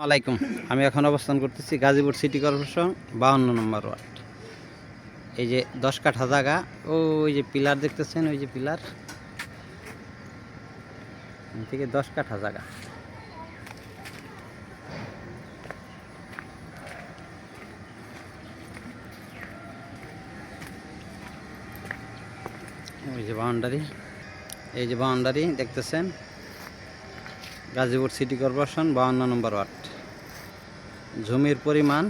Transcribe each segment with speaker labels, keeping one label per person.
Speaker 1: আলাইকুম। আমি এখন অবস্থান করতেছি গাজীপুর সিটি কর্পোরেশন 52 নম্বর ওয়ার্ড। এই যে 10 কাঠা জায়গা, ওই যে পিলার দেখতেছেন, ওই যে পিলার থেকে 10 কাঠা জায়গা। ওই যে বাউন্ডারি, এই যে বাউন্ডারি দেখতেছেন, গাজীপুর সিটি কর্পোরেশন 52 নম্বর ওয়ার্ড। জমির পরিমাণ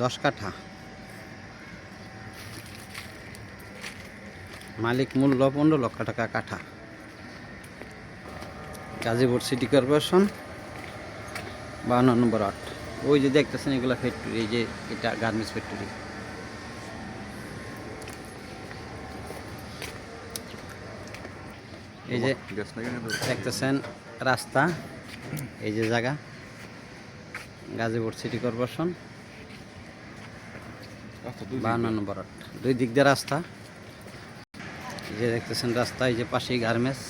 Speaker 1: 10 কাঠা, মালিক মূল্য 15 লক্ষ টাকা কাঠা। গাজীপুর সিটি কর্পোরেশন 52 নম্বর ওয়ার্ড। ওই যে দেখতেছেন এগুলো ফ্যাক্টরি, এই যে এটা গার্মেন্টস ফ্যাক্টরি। এই যে দেখতেছেন রাস্তা, এই যে জায়গা গাজীপুর সিটি কর্পোরেশন 52 নম্বর ওয়ার্ড। দুই দিক দিয়ে রাস্তা, এই যে দেখতেছেন রাস্তা, এই যে পাশেই গার্মেন্টস,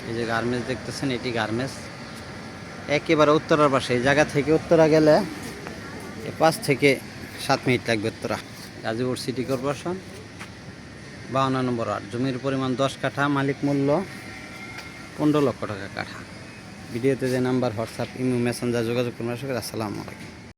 Speaker 1: এই যে গার্মেন্টস দেখতেছেন, এটি গার্মেন্টস একেবারে উত্তরার পাশে। এই জায়গা থেকে উত্তরা গেলে 5 থেকে 7 মিনিট লাগবে উত্তরা। গাজীপুর সিটি কর্পোরেশন 52 নম্বর ওয়ার্ড। জমির পরিমাণ 10 কাঠা, মালিক মূল্য 15 লক্ষ টাকা কাঠা। ভিডিওতে যে নাম্বার হোয়াটসঅ্যাপ, ইমো, মেসেঞ্জার যোগাযোগ করবেন। আসসালামু আলাইকুম।